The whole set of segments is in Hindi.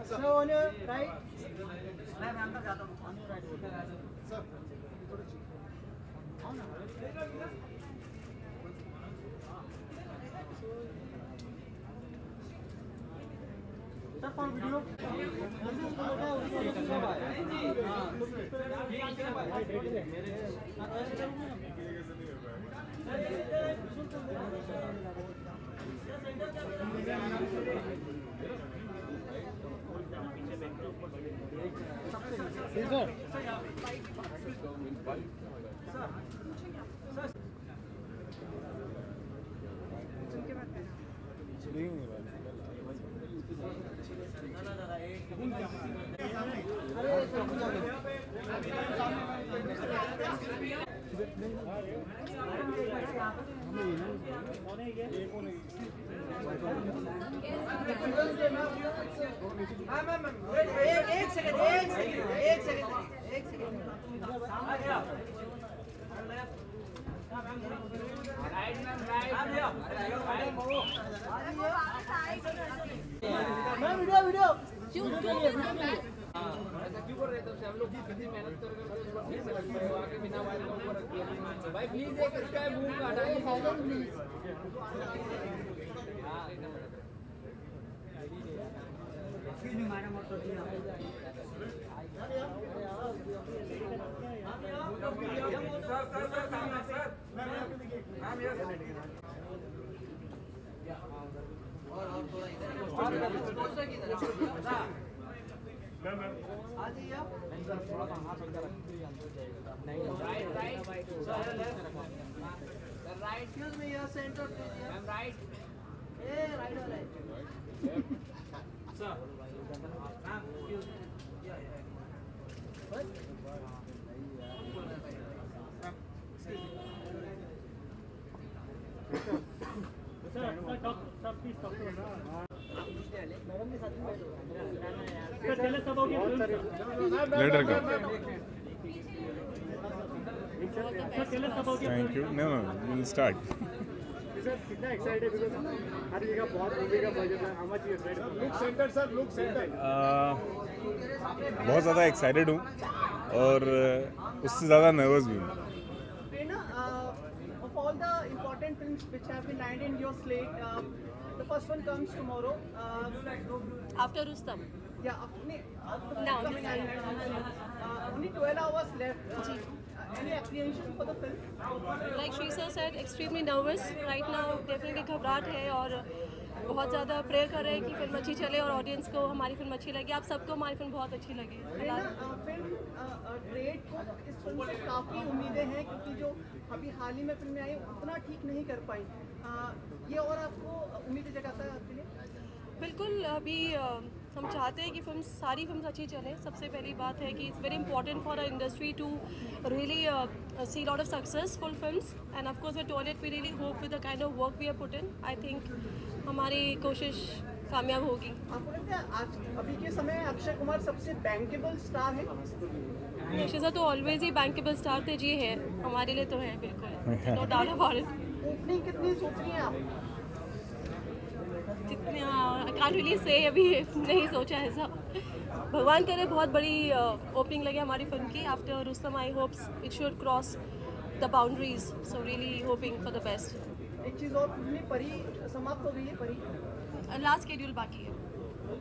So on your right. मैं अंदर जाता हूँ. On your right. Sir. Sir, for video. एक सेकंड वीडियो क्यों कर रहे थे हम लोग कितनी मेहनत कर आके बिना वायरल ऊपर रख दिया भाई प्लीज एक इसका मुंह का हटाइए प्लीज एक्सक्यूज मी मैडम और सर सामने सर मैम यस और थोड़ा इधर पोस्टर की तरफ आ जाइए आप सर थोड़ा सा हाथ अंदर रखिए अंदर जाएगा नहीं right sir left sir right excuse me your centre ma'am right ए राइट वाला सर मैम एक्सक्यूज या बस sir talk sir please talk madam के साथ में बैठो sir tell us about your letter का sir tell us about your thank you no will start sir कितना एक्साइटेड बिकॉज़ हर जगह बहुत मूवी का बजट है how much you excited look centre sir look centre बहुत ज़्यादा एक्साइटेड हूँ और उससे ज़्यादा नर्वस भी हूँ of all the important films which have been lined in your slate, the first one comes tomorrow. After Rustam. Yeah, after Now, coming only 12 hours left. Any apprehension for the film? Like Shri sir said, extremely nervous right now. Definitely घबराहट है और बहुत ज़्यादा प्रेयर कर रहे हैं कि फिल्म अच्छी चले और ऑडियंस को हमारी फिल्म अच्छी लगे। आप सबको हमारी फिल्म बहुत अच्छी लगी। फिल्म ट्रेड को इस फिल्म से काफ़ी उम्मीदें हैं क्योंकि जो अभी हाल ही में फिल्में आई उतना ठीक नहीं कर पाई। ये और आपको उम्मीदें जगाता है आपके लिए? बिल्कुल अभी हम चाहते हैं कि सारी फिल्म अच्छी चले। सबसे पहली बात है कि it's very important for a industry to really see lot of successful films and of course the Toilet we really hope with the kind of work we have put in I think हमारी कोशिश कामयाब होगी। आपको लगता है आज अभी के समय अक्षय कुमार सबसे बैंकेबल स्टार है? अक्षय सर तो ऑलवेज ही बैंकेबल स्टार थे जी है हमारे लिए तो है बिल्कुल no doubt about it. Opening कितनी सोच रही हैं आप? जितने आई कांट रियली से अभी नहीं सोचा है सब भगवान करे बहुत बड़ी ओपनिंग लगे हमारी फिल्म की after Rustam I hopes it should cross the boundaries so really hoping for the best. एक चीज़ और परी समाप्त हो गई है परी लास्ट शेड्यूल बाकी है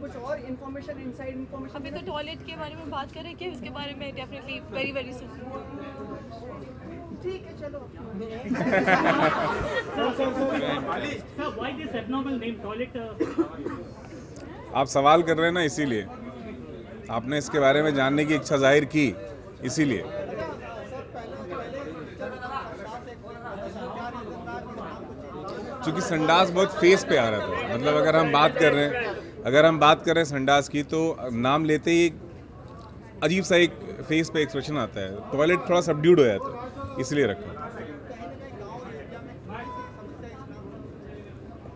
कुछ और इन्फॉर्मेशन इनसाइड इन्फॉर्मेशन अभी तो टॉयलेट के बारे में बात करें कि उसके बारे में डेफिनेटली वेरी वेरी सुन ठीक है चलो आप सवाल कर रहे हैं ना इसीलिए आपने इसके बारे में जानने की इच्छा जाहिर की इसीलिए क्योंकि संडास बहुत फेस पे आ रहा था मतलब अगर हम बात कर रहे हैं संडास की तो नाम लेते ही अजीब सा एक फेस पे एक्सप्रेशन आता है टॉयलेट थोड़ा सबड्यूड हो जाता है इसलिए रखा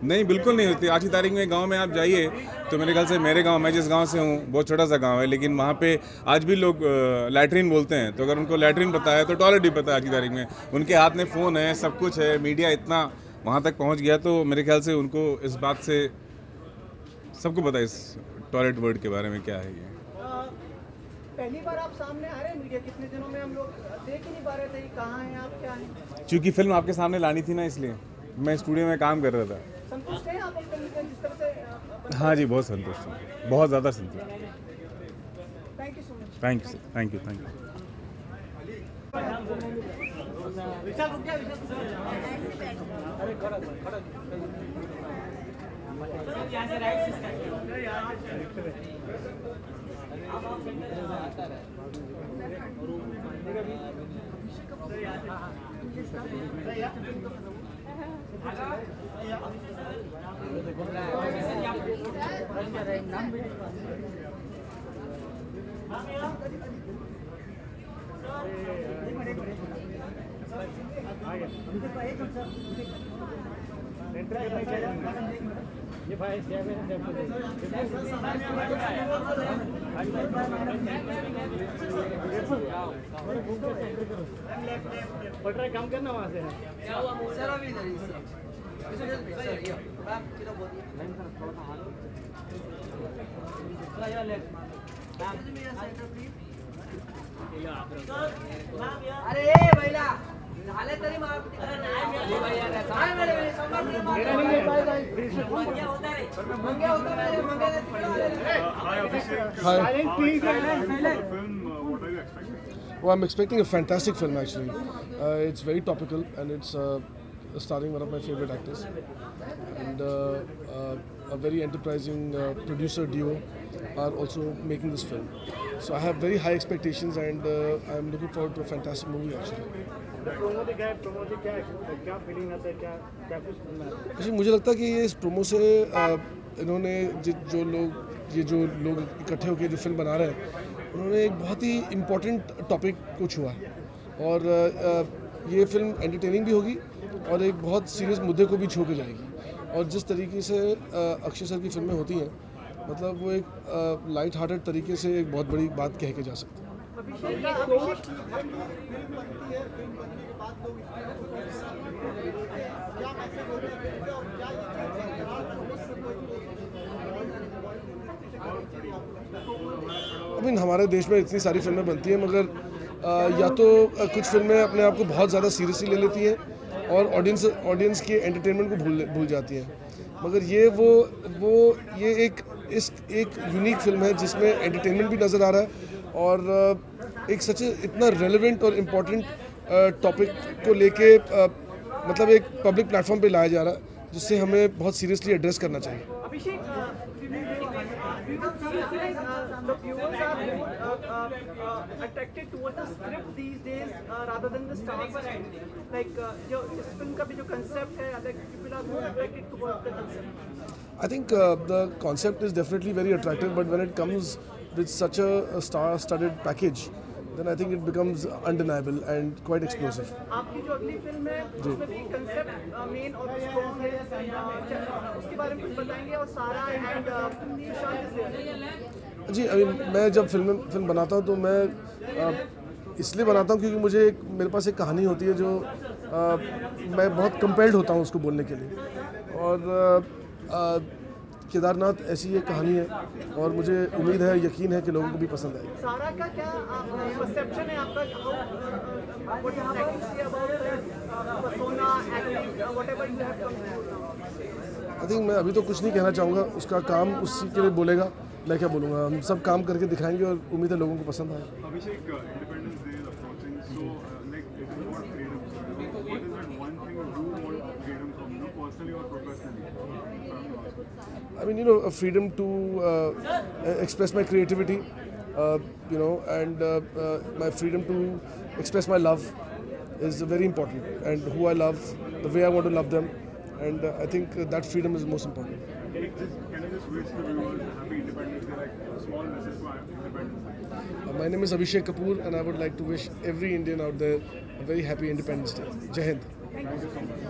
नहीं बिल्कुल नहीं होती। आज की तारीख में गांव में आप जाइए तो मेरे ख्याल से मेरे गांव मैं जिस गांव से हूँ बहुत छोटा सा गांव है लेकिन वहाँ पे आज भी लोग लैट्रिन बोलते हैं तो अगर उनको लैट्रिन पता है तो टॉयलेट भी पता है। आज की तारीख में उनके हाथ में फ़ोन है सब कुछ है मीडिया इतना वहाँ तक पहुँच गया तो मेरे ख्याल से उनको इस बात से सबको पता है इस टॉयलेट वर्ड के बारे में क्या है ये। पहली बार आप सामने आ रहे हैं मीडिया, कितने दिनों में हम लोग देख ही नहीं पा रहे थे कि कहाँ हैं आप, क्या हैं। क्योंकि फिल्म आपके सामने लानी थी ना, इसलिए मैं स्टूडियो में काम कर रहा था। संतुष्ट हैं आप अपने जिस तरह से? हाँ जी, बहुत संतुष्ट हूँ, बहुत ज़्यादा संतुष्ट। Thank you so much. Thank you sir, thank you. पटरा काम करना वहाँ से सर अभी इधर ही सर ये मैम किधर बोलिए अरे महिला झाले तरी Well, I'm expecting a fantastic film actually. It's very topical and it's starring one of my favorite actors and a very enterprising producer duo are also making this film. So I have very high expectations and I'm looking forward to a fantastic movie actually. actually मुझे लगता है कि ये इस प्रोमो से इन्होंने जो लोग इकट्ठे होकर जो फिल्म बना रहे हैं उन्होंने एक बहुत ही इम्पोर्टेंट टॉपिक को छुआ और ये फिल्म एंटरटेनिंग भी होगी और एक बहुत सीरियस मुद्दे को भी छू के जाएगी और जिस तरीके से अक्षय सर की फिल्में होती हैं मतलब वो एक लाइट हार्टेड तरीके से एक बहुत बड़ी बात कह के जा सकती है। I mean, हमारे देश में इतनी सारी फिल्में बनती हैं मगर या तो कुछ फिल्में अपने आप को बहुत ज़्यादा सीरियसली ले लेती हैं और ऑडियंस के एंटरटेनमेंट को भूल जाती हैं मगर ये एक यूनिक फिल्म है जिसमें एंटरटेनमेंट भी नज़र आ रहा है और एक सच इतना रेलेवेंट और इम्पॉर्टेंट टॉपिक को लेके मतलब एक पब्लिक प्लेटफॉर्म पे लाया जा रहा है जिससे हमें बहुत सीरियसली एड्रेस करना चाहिए। The viewers are attracted towards the script these days rather than the stars. Like जो इस फिल्म का भी जो concept है, like people are more attracted towards the concept. I think the concept is definitely very attractive, but when it comes with such a star-studded package, then I think it becomes undeniable and quite explosive. आपकी जो अगली फिल्म है उसमें भी concept main और strong है, उसके बारे में कुछ बताएंगे और सारा and निशांत से जी मैं जब फिल्म बनाता हूँ तो मैं इसलिए बनाता हूँ क्योंकि मेरे पास एक कहानी होती है जो मैं बहुत कंपेल्ड होता हूँ उसको बोलने के लिए और केदारनाथ ऐसी एक कहानी है और मुझे उम्मीद है यकीन है कि लोगों को भी पसंद आएगी। सारा का क्या परसेप्शन है आपका? What you have to say about persona, acting, whatever you have come to? I think मैं अभी तो कुछ नहीं कहना चाहूँगा, उसका काम उसी के लिए बोलेगा, मैं क्या बोलूँगा। हम सब काम करके दिखाएंगे और उम्मीद है लोगों को पसंद आए। अभिषेक, Independence Day is approaching, so like it is about freedom. What is that one thing you want freedom from, personally or professionally? I mean, freedom to express my creativity, and my freedom to express my love is very important, and who I love, the way I want to love them, and I think that freedom is most important. Can I just wish the viewers happy Independence Day, like a small message for Independence Day? My name is Abhishek Kapoor, and I would like to wish every Indian out there a very happy Independence Day. Jai Hind. Thank you so much.